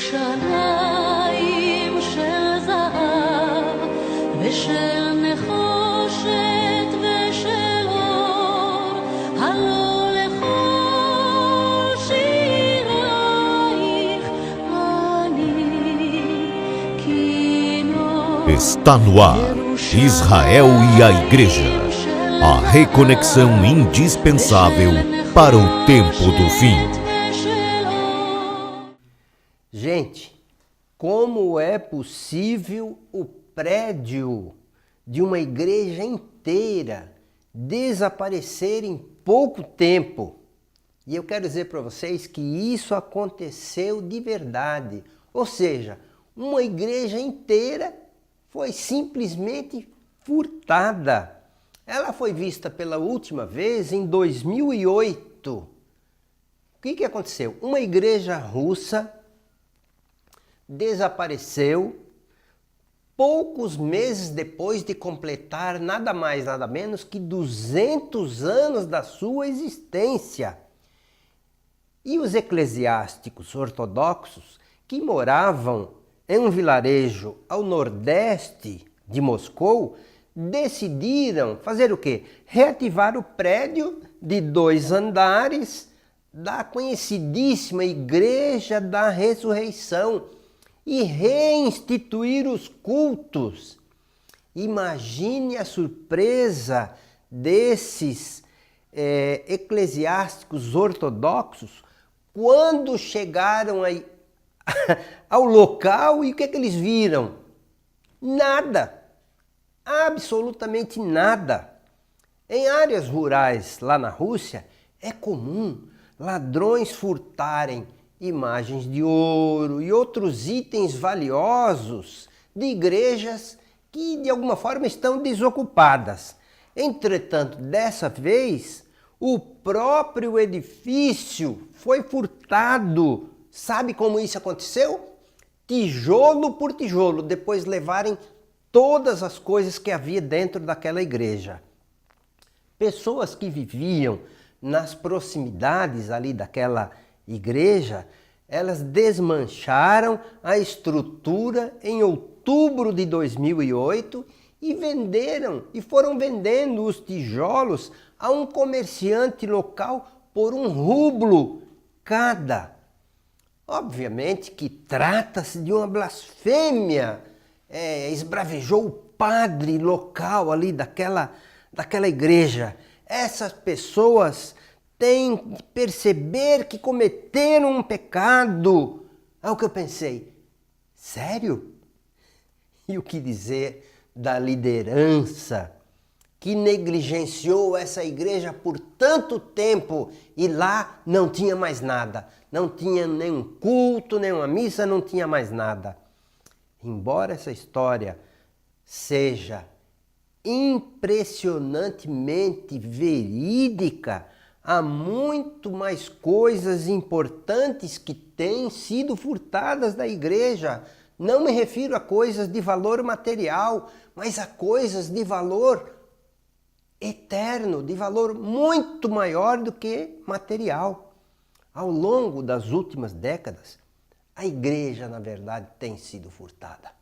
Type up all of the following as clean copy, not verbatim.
ירושלים של זהב ושל נחושת ושל אור, הלא לכל שירייך אני כינור. Está no ar, Israel e a Igreja, a reconexão indispensável para o tempo do fim. Gente, como é possível o prédio de uma igreja inteira desaparecer em pouco tempo? E eu quero dizer para vocês que isso aconteceu de verdade. Ou seja, uma igreja inteira foi simplesmente furtada. Ela foi vista pela última vez em 2008. O que aconteceu? Uma igreja russa desapareceu poucos meses depois de completar nada mais, nada menos que 200 anos da sua existência. E os eclesiásticos ortodoxos que moravam em um vilarejo ao nordeste de Moscou decidiram fazer o quê? Reativar o prédio de 2 andares da conhecidíssima Igreja da Ressurreição e reinstituir os cultos. Imagine a surpresa desses eclesiásticos ortodoxos quando chegaram ao local e o que eles viram? Nada, absolutamente nada. Em áreas rurais lá na Rússia é comum ladrões furtarem imagens de ouro e outros itens valiosos de igrejas que de alguma forma estão desocupadas. Entretanto, dessa vez, o próprio edifício foi furtado. Sabe como isso aconteceu? Tijolo por tijolo, depois levarem todas as coisas que havia dentro daquela igreja. Pessoas que viviam nas proximidades ali daquela igreja, elas desmancharam a estrutura em outubro de 2008 e foram vendendo os tijolos a um comerciante local por R$1 cada. Obviamente que trata-se de uma blasfêmia. Esbravejou o padre local ali daquela igreja. Essas pessoas têm que perceber que cometeram um pecado. É o que eu pensei. Sério? E o que dizer da liderança que negligenciou essa igreja por tanto tempo e lá não tinha mais nada. Não tinha nenhum culto, nenhuma missa, não tinha mais nada. Embora essa história seja impressionantemente verídica, há muito mais coisas importantes que têm sido furtadas da igreja. Não me refiro a coisas de valor material, mas a coisas de valor eterno, de valor muito maior do que material. Ao longo das últimas décadas, a igreja, na verdade, tem sido furtada.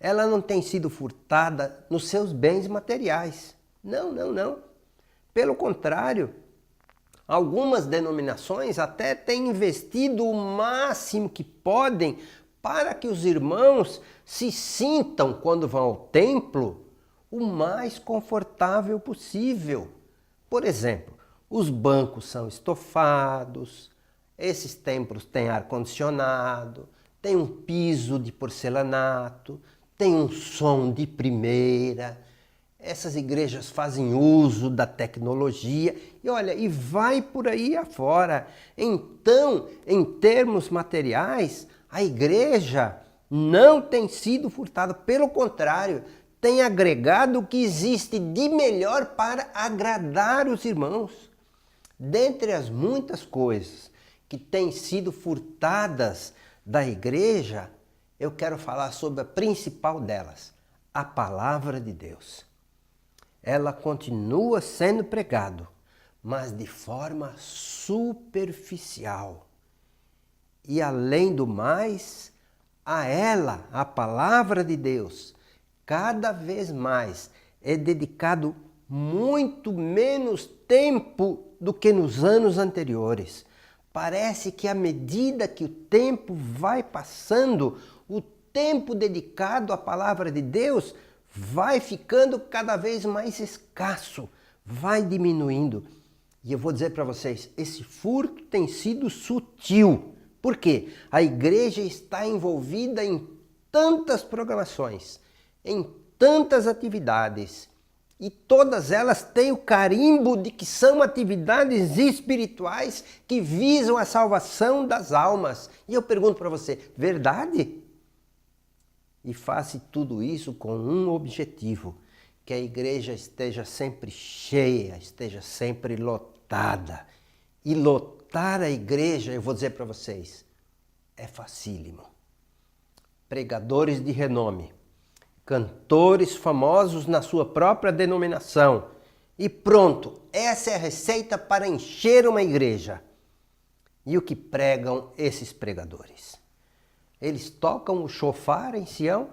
Ela não tem sido furtada nos seus bens materiais. Não. Pelo contrário, algumas denominações até têm investido o máximo que podem para que os irmãos se sintam, quando vão ao templo, o mais confortável possível. Por exemplo, os bancos são estofados, esses templos têm ar-condicionado, tem um piso de porcelanato, tem um som de primeira. Essas igrejas fazem uso da tecnologia e vai por aí afora. Então, em termos materiais, a igreja não tem sido furtada. Pelo contrário, tem agregado o que existe de melhor para agradar os irmãos. Dentre as muitas coisas que têm sido furtadas da igreja, eu quero falar sobre a principal delas, a palavra de Deus. Ela continua sendo pregada, mas de forma superficial. E além do mais, a ela, a palavra de Deus, cada vez mais é dedicado muito menos tempo do que nos anos anteriores. Parece que à medida que o tempo vai passando, o tempo dedicado à palavra de Deus vai ficando cada vez mais escasso, vai diminuindo. E eu vou dizer para vocês, esse furto tem sido sutil. Por quê? A igreja está envolvida em tantas programações, em tantas atividades, e todas elas têm o carimbo de que são atividades espirituais que visam a salvação das almas. E eu pergunto para você, verdade? E faça tudo isso com um objetivo, que a igreja esteja sempre cheia, esteja sempre lotada. E lotar a igreja, eu vou dizer para vocês, é facílimo. Pregadores de renome, cantores famosos na sua própria denominação. E pronto, essa é a receita para encher uma igreja. E o que pregam esses pregadores? Eles tocam o chofar em Sião?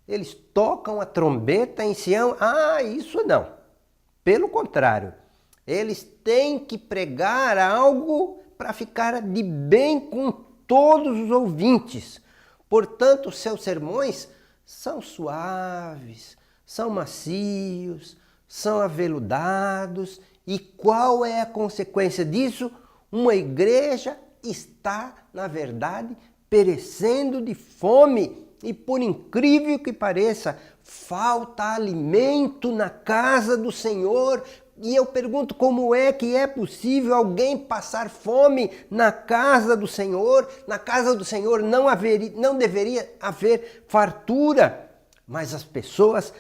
Eles tocam a trombeta em Sião? Ah, isso não. Pelo contrário, eles têm que pregar algo para ficar de bem com todos os ouvintes. Portanto, seus sermões são suaves, são macios, são aveludados. E qual é a consequência disso? Uma igreja está, na verdade, perecendo de fome. E por incrível que pareça, falta alimento na casa do Senhor. E eu pergunto, como é que é possível alguém passar fome na casa do Senhor? Na casa do Senhor não deveria haver fartura, mas as pessoas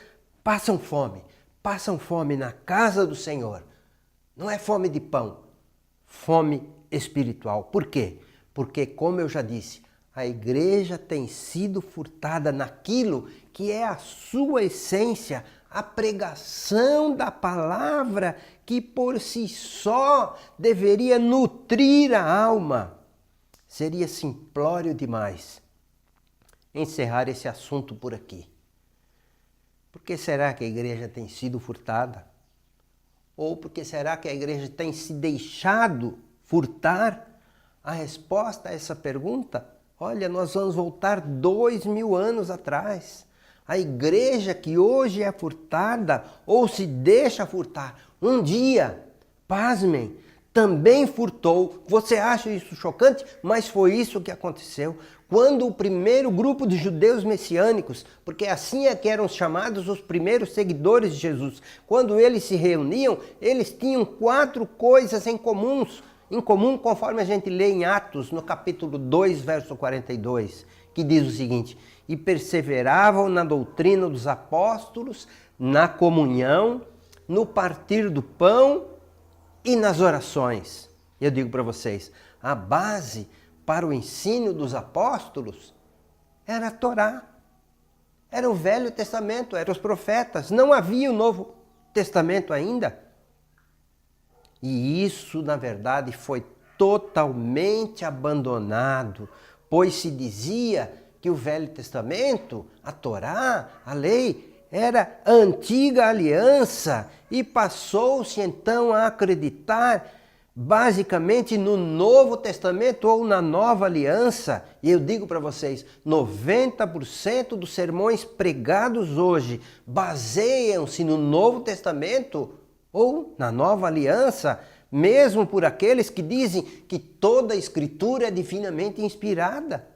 passam fome na casa do Senhor. Não é fome de pão, fome espiritual. Por quê? Porque, como eu já disse, a igreja tem sido furtada naquilo que é a sua essência, a pregação da palavra, que por si só deveria nutrir a alma. Seria simplório demais encerrar esse assunto por aqui. Por que será que a igreja tem sido furtada? Ou por que será que a igreja tem se deixado furtar? A resposta a essa pergunta, olha, nós vamos voltar 2000 anos atrás. A igreja que hoje é furtada ou se deixa furtar, um dia, pasmem, também furtou. Você acha isso chocante? Mas foi isso que aconteceu. Quando o primeiro grupo de judeus messiânicos, porque assim é que eram chamados os primeiros seguidores de Jesus, quando eles se reuniam, eles tinham 4 coisas em comum, conforme a gente lê em Atos, no capítulo 2, verso 42, que diz o seguinte: e perseveravam na doutrina dos apóstolos, na comunhão, no partir do pão e nas orações. Eu digo para vocês, a base para o ensino dos apóstolos era a Torá, era o Velho Testamento, eram os profetas, não havia o Novo Testamento ainda. E isso, na verdade, foi totalmente abandonado, pois se dizia que o Velho Testamento, a Torá, a lei, era a antiga aliança e passou-se então a acreditar basicamente no Novo Testamento ou na Nova Aliança. E eu digo para vocês, 90% dos sermões pregados hoje baseiam-se no Novo Testamento ou na Nova Aliança, mesmo por aqueles que dizem que toda a Escritura é divinamente inspirada.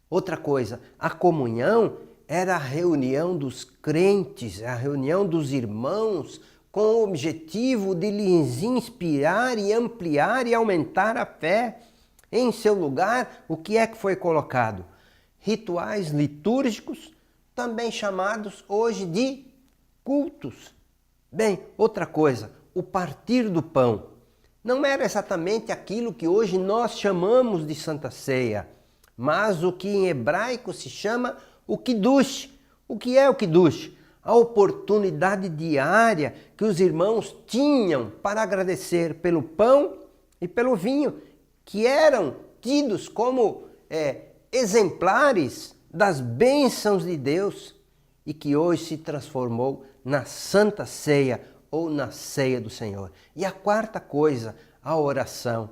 Outra coisa, a comunhão era a reunião dos crentes, a reunião dos irmãos, com o objetivo de lhes inspirar e ampliar e aumentar a fé. Em seu lugar, o que é que foi colocado? Rituais litúrgicos, também chamados hoje de cultos. Bem, outra coisa, o partir do pão. Não era exatamente aquilo que hoje nós chamamos de Santa Ceia, mas o que em hebraico se chama o Kiddush. O que é o Kiddush? A oportunidade diária que os irmãos tinham para agradecer pelo pão e pelo vinho, que tidos como exemplares das bênçãos de Deus e que hoje se transformou na Santa Ceia ou na Ceia do Senhor. E a quarta coisa, a oração.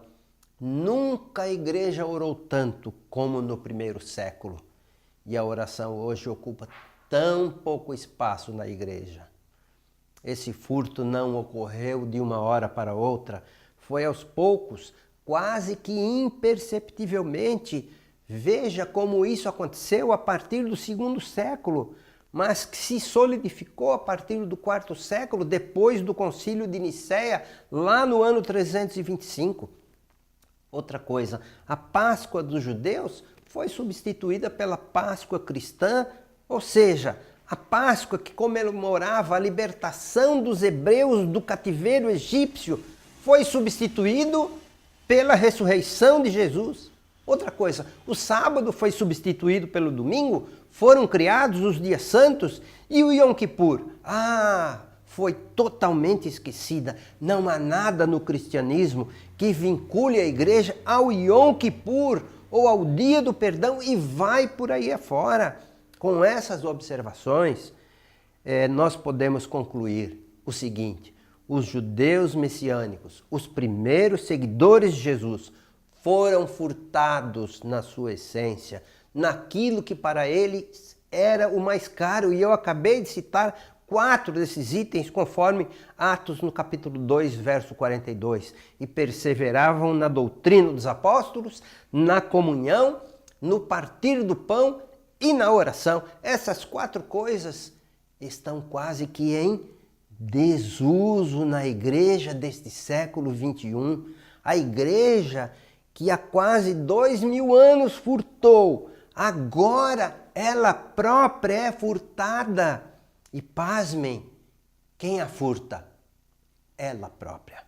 Nunca a igreja orou tanto como no primeiro século. E a oração hoje ocupa tão pouco espaço na igreja. Esse furto não ocorreu de uma hora para outra. Foi aos poucos, quase que imperceptivelmente. Veja como isso aconteceu a partir do segundo século, mas que se solidificou a partir do quarto século, depois do concílio de Nicéia, lá no ano 325. Outra coisa, a Páscoa dos judeus foi substituída pela Páscoa cristã, ou seja, a Páscoa que comemorava a libertação dos hebreus do cativeiro egípcio foi substituído pela ressurreição de Jesus. Outra coisa, o sábado foi substituído pelo domingo, foram criados os dias santos e o Yom Kippur. Foi totalmente esquecida. Não há nada no cristianismo que vincule a igreja ao Yom Kippur ou ao dia do perdão e vai por aí afora. Com essas observações, nós podemos concluir o seguinte: os judeus messiânicos, os primeiros seguidores de Jesus, foram furtados na sua essência, naquilo que para eles era o mais caro. E eu acabei de citar 4 desses itens conforme Atos no capítulo 2, verso 42. E perseveravam na doutrina dos apóstolos, na comunhão, no partir do pão e na oração. Essas 4 coisas estão quase que em desuso na igreja deste século 21. A igreja que há quase 2000 anos furtou, agora ela própria é furtada. E pasmem, quem a furta? Ela própria.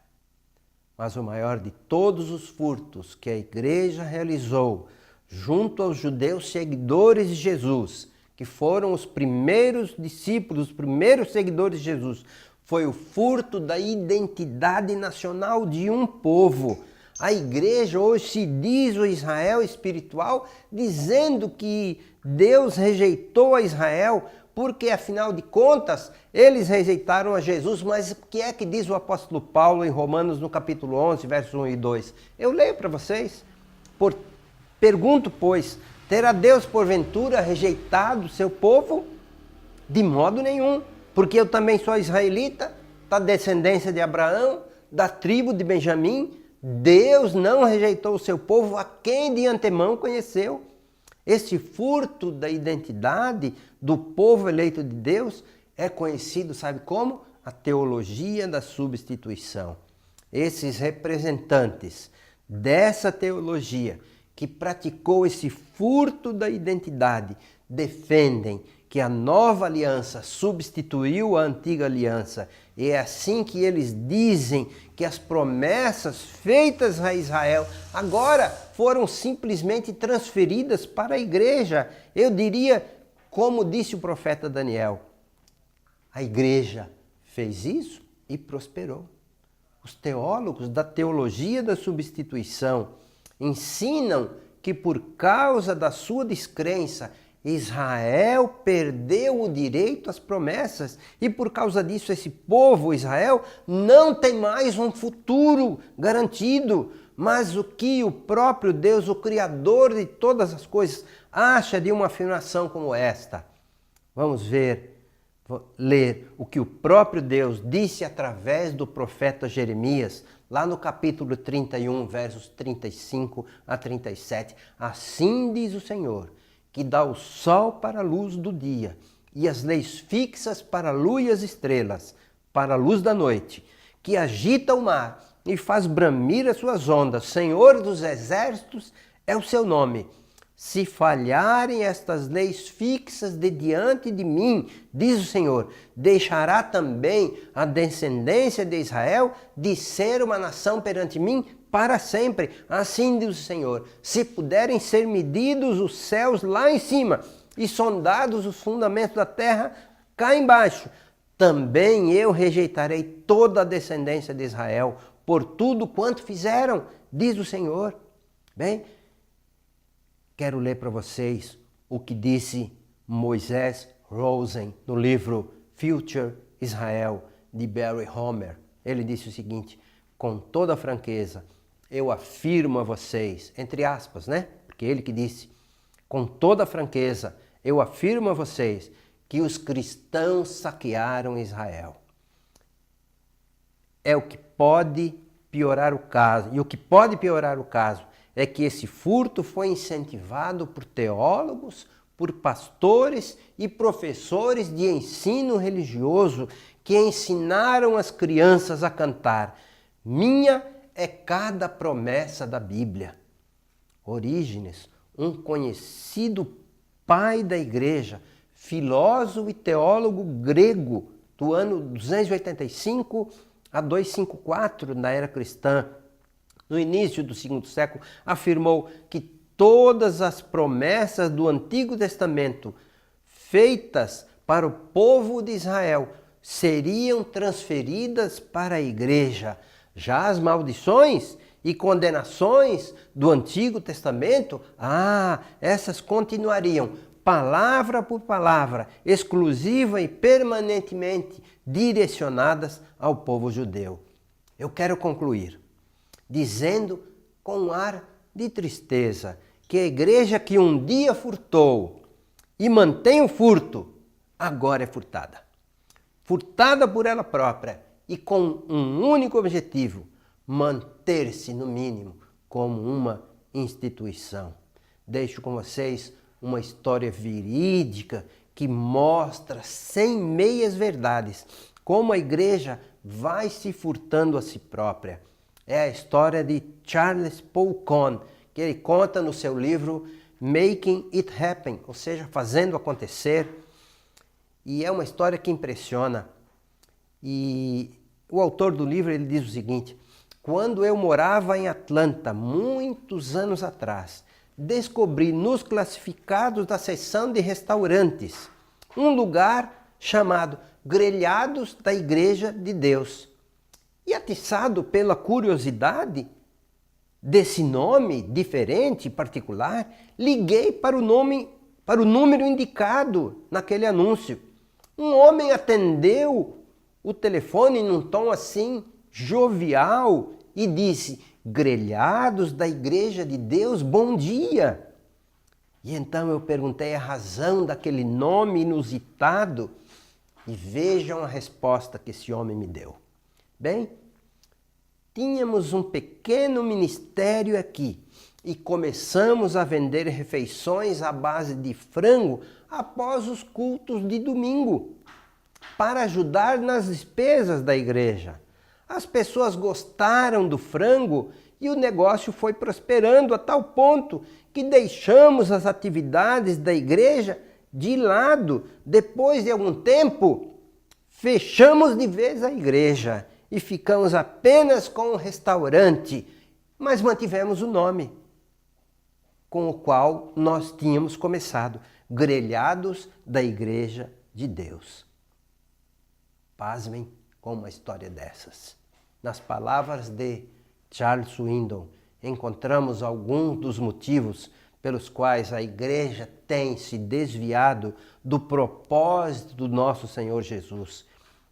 Mas o maior de todos os furtos que a igreja realizou junto aos judeus seguidores de Jesus, que foram os primeiros discípulos, os primeiros seguidores de Jesus, foi o furto da identidade nacional de um povo. A igreja hoje se diz o Israel espiritual, dizendo que Deus rejeitou a Israel, porque afinal de contas eles rejeitaram a Jesus. Mas o que é que diz o apóstolo Paulo em Romanos no capítulo 11, versos 1 e 2? Eu leio para vocês. Pergunto, pois, terá Deus porventura rejeitado o seu povo? De modo nenhum, porque eu também sou israelita, da descendência de Abraão, da tribo de Benjamim. Deus não rejeitou o seu povo, a quem de antemão conheceu. Esse furto da identidade do povo eleito de Deus é conhecido, sabe como? A teologia da substituição. Esses representantes dessa teologia que praticou esse furto da identidade defendem que a nova aliança substituiu a antiga aliança. E é assim que eles dizem que as promessas feitas a Israel agora foram simplesmente transferidas para a igreja. Eu diria, como disse o profeta Daniel, a igreja fez isso e prosperou. Os teólogos da teologia da substituição ensinam que por causa da sua descrença, Israel perdeu o direito às promessas e por causa disso esse povo, Israel, não tem mais um futuro garantido. Mas o que o próprio Deus, o Criador de todas as coisas, acha de uma afirmação como esta? Vamos ler o que o próprio Deus disse através do profeta Jeremias, lá no capítulo 31, versos 35 a 37. Assim diz o Senhor, que dá o sol para a luz do dia e as leis fixas para a lua e as estrelas, para a luz da noite, que agita o mar e faz bramir as suas ondas. Senhor dos exércitos é o seu nome. Se falharem estas leis fixas de diante de mim, diz o Senhor, deixará também a descendência de Israel de ser uma nação perante mim para sempre. Assim diz o Senhor, se puderem ser medidos os céus lá em cima e sondados os fundamentos da terra cá embaixo, também eu rejeitarei toda a descendência de Israel por tudo quanto fizeram, diz o Senhor. Bem, quero ler para vocês o que disse Moisés Rosen no livro Future Israel, de Barry Homer. Ele disse o seguinte: com toda franqueza, eu afirmo a vocês, entre aspas, né? Porque ele que disse, com toda franqueza, eu afirmo a vocês que os cristãos saquearam Israel. É o que pode piorar o caso. E o que pode piorar o caso é que esse furto foi incentivado por teólogos, por pastores e professores de ensino religioso que ensinaram as crianças a cantar: minha é cada promessa da Bíblia. Orígenes, um conhecido pai da igreja, filósofo e teólogo grego do ano 285 a 254 na era cristã, no início do segundo século, afirmou que todas as promessas do Antigo Testamento feitas para o povo de Israel seriam transferidas para a igreja. Já as maldições e condenações do Antigo Testamento, essas continuariam, palavra por palavra, exclusiva e permanentemente direcionadas ao povo judeu. Eu quero concluir dizendo com um ar de tristeza que a igreja que um dia furtou e mantém o furto, agora é furtada. Furtada por ela própria e com um único objetivo: manter-se, no mínimo, como uma instituição. Deixo com vocês uma história verídica que mostra, sem meias verdades, como a igreja vai se furtando a si própria. É a história de Charles Paul Kohn, que ele conta no seu livro Making It Happen, ou seja, fazendo acontecer. E é uma história que impressiona. E o autor do livro, ele diz o seguinte: quando eu morava em Atlanta, muitos anos atrás, descobri nos classificados da seção de restaurantes um lugar chamado Grelhados da Igreja de Deus. E atiçado pela curiosidade desse nome diferente e particular, liguei para o número indicado naquele anúncio. Um homem atendeu o telefone num tom assim jovial e disse: Grelhados da Igreja de Deus, bom dia. E então eu perguntei a razão daquele nome inusitado e vejam a resposta que esse homem me deu. Bem, tínhamos um pequeno ministério aqui e começamos a vender refeições à base de frango após os cultos de domingo, para ajudar nas despesas da igreja. As pessoas gostaram do frango e o negócio foi prosperando a tal ponto que deixamos as atividades da igreja de lado. Depois de algum tempo, fechamos de vez a igreja e ficamos apenas com o restaurante, mas mantivemos o nome com o qual nós tínhamos começado, Grelhados da Igreja de Deus. Pasmem com uma história dessas. Nas palavras de Charles Swindoll, encontramos alguns dos motivos pelos quais a igreja tem se desviado do propósito do nosso Senhor Jesus.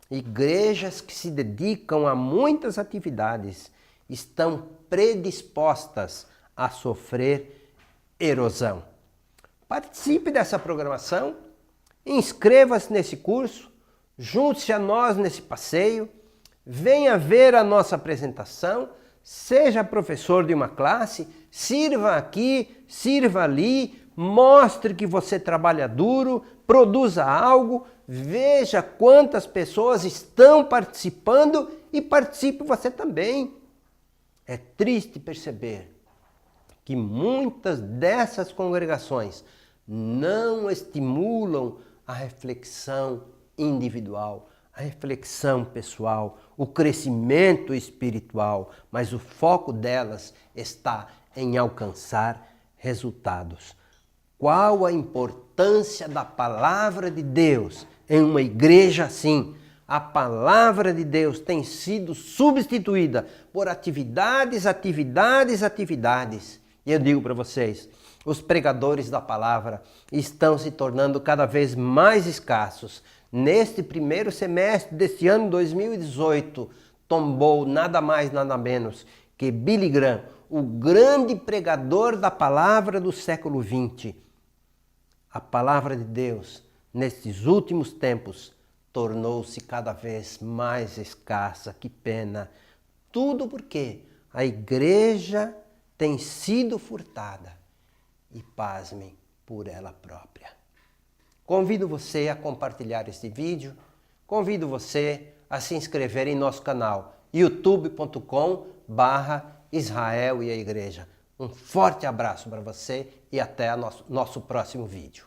Igrejas que se dedicam a muitas atividades estão predispostas a sofrer erosão. Participe dessa programação, inscreva-se nesse curso, junte-se a nós nesse passeio, venha ver a nossa apresentação, seja professor de uma classe, sirva aqui, sirva ali, mostre que você trabalha duro, produza algo, veja quantas pessoas estão participando e participe você também. É triste perceber que muitas dessas congregações não estimulam a reflexão individual, a reflexão pessoal, o crescimento espiritual, mas o foco delas está em alcançar resultados. Qual a importância da palavra de Deus em uma igreja assim? A palavra de Deus tem sido substituída por atividades E eu digo para vocês, os pregadores da palavra estão se tornando cada vez mais escassos. Neste primeiro semestre deste ano 2018, tombou nada mais, nada menos que Billy Graham, o grande pregador da palavra do século XX. A palavra de Deus, nestes últimos tempos, tornou-se cada vez mais escassa. Que pena! Tudo porque a igreja tem sido furtada e, pasmem, por ela própria. Convido você a compartilhar este vídeo, convido você a se inscrever em nosso canal youtube.com/Israel e a Igreja. Um forte abraço para você e até nosso próximo vídeo.